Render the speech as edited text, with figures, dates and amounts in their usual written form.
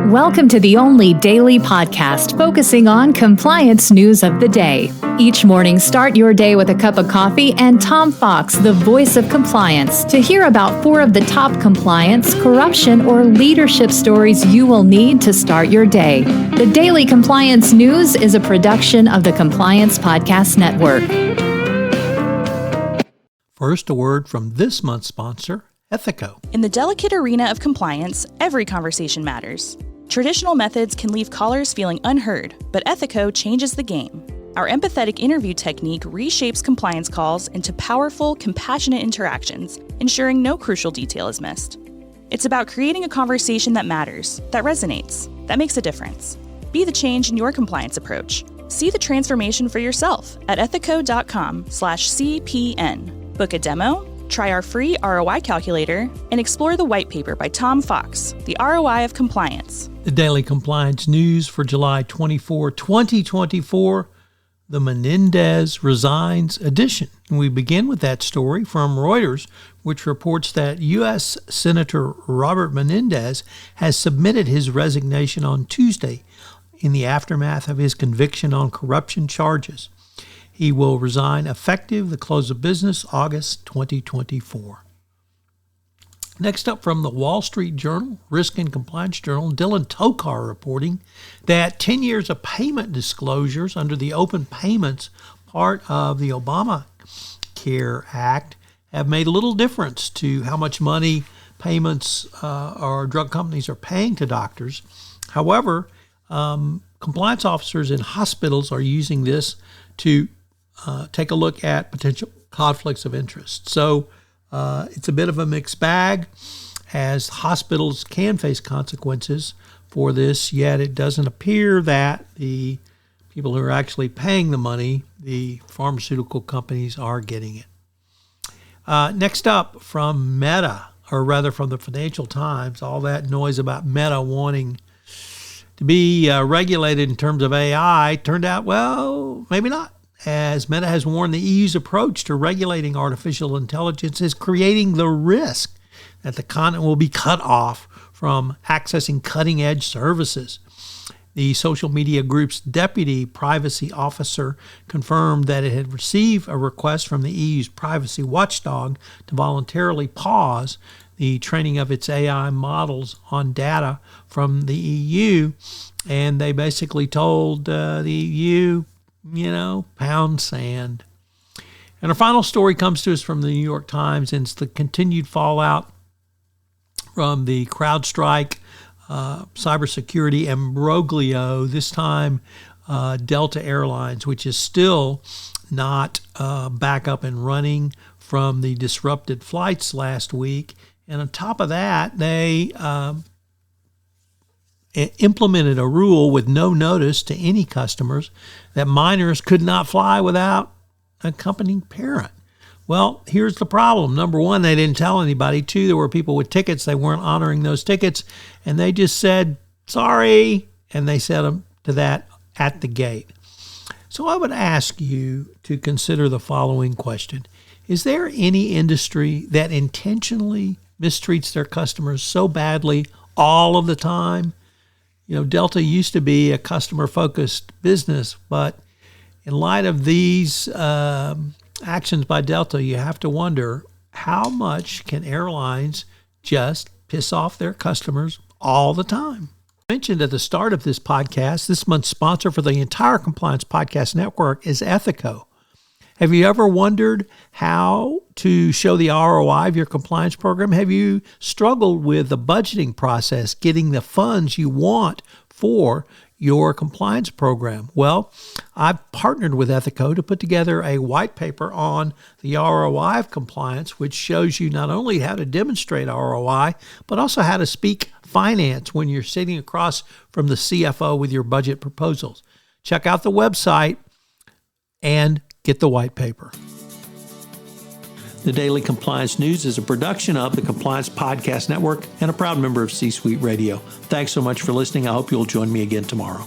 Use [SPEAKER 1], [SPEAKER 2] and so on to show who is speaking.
[SPEAKER 1] Welcome to the only daily podcast focusing on compliance news of the day. Each morning, start your day with a cup of coffee and Tom Fox, the voice of compliance, to hear about 4 of the top compliance, corruption, or leadership stories you will need to start your day. The Daily Compliance News is a production of the Compliance Podcast Network.
[SPEAKER 2] First, a word from this month's sponsor, Ethico.
[SPEAKER 3] In the delicate arena of compliance, every conversation matters. Traditional methods can leave callers feeling unheard, but Ethico changes the game. Our empathetic interview technique reshapes compliance calls into powerful, compassionate interactions, ensuring no crucial detail is missed. It's about creating a conversation that matters, that resonates, that makes a difference. Be the change in your compliance approach. See the transformation for yourself at ethico.com/CPN. Book a demo, try our free ROI calculator, and explore the white paper by Tom Fox, The ROI of Compliance.
[SPEAKER 2] The Daily Compliance News for July 24, 2024, the Menendez Resigns edition. And we begin with that story from Reuters, which reports that U.S. Senator Robert Menendez has submitted his resignation on Tuesday in the aftermath of his conviction on corruption charges. He will resign effective the close of business August 2024. Next up from the Wall Street Journal, Risk and Compliance Journal, Dylan Tokar reporting that 10 years of payment disclosures under the open payments part of the Obamacare Act have made little difference to how much money payments or drug companies are paying to doctors. However, compliance officers in hospitals are using this to take a look at potential conflicts of interest. So it's a bit of a mixed bag, as hospitals can face consequences for this, yet it doesn't appear that the people who are actually paying the money, the pharmaceutical companies, are getting it. Next up from Meta, or rather from the Financial Times, all that noise about Meta wanting to be regulated in terms of AI turned out, well, maybe not, as Meta has warned the EU's approach to regulating artificial intelligence is creating the risk that the continent will be cut off from accessing cutting-edge services. The social media group's deputy privacy officer confirmed that it had received a request from the EU's privacy watchdog to voluntarily pause the training of its AI models on data from the EU, and they basically told the EU, pound sand. And our final story comes to us from the New York Times, and it's the continued fallout from the CrowdStrike cybersecurity imbroglio, this time Delta Airlines, which is still not back up and running from the disrupted flights last week. And on top of that, they implemented a rule with no notice to any customers that minors could not fly without an accompanying parent. Well, here's the problem. Number one, they didn't tell anybody. 2, there were people with tickets. They weren't honoring those tickets, and they just said, sorry, and they set them to that at the gate. So I would ask you to consider the following question. Is there any industry that intentionally mistreats their customers so badly all of the time? Delta used to be a customer-focused business, but in light of these actions by Delta, you have to wonder, how much can airlines just piss off their customers all the time? I mentioned at the start of this podcast, this month's sponsor for the entire Compliance Podcast Network is Ethico. Have you ever wondered how to show the ROI of your compliance program? Have you struggled with the budgeting process, getting the funds you want for your compliance program? Well, I've partnered with Ethico to put together a white paper on the ROI of compliance, which shows you not only how to demonstrate ROI, but also how to speak finance when you're sitting across from the CFO with your budget proposals. Check out the website and get the white paper. The Daily Compliance News is a production of the Compliance Podcast Network and a proud member of C-Suite Radio. Thanks so much for listening. I hope you'll join me again tomorrow.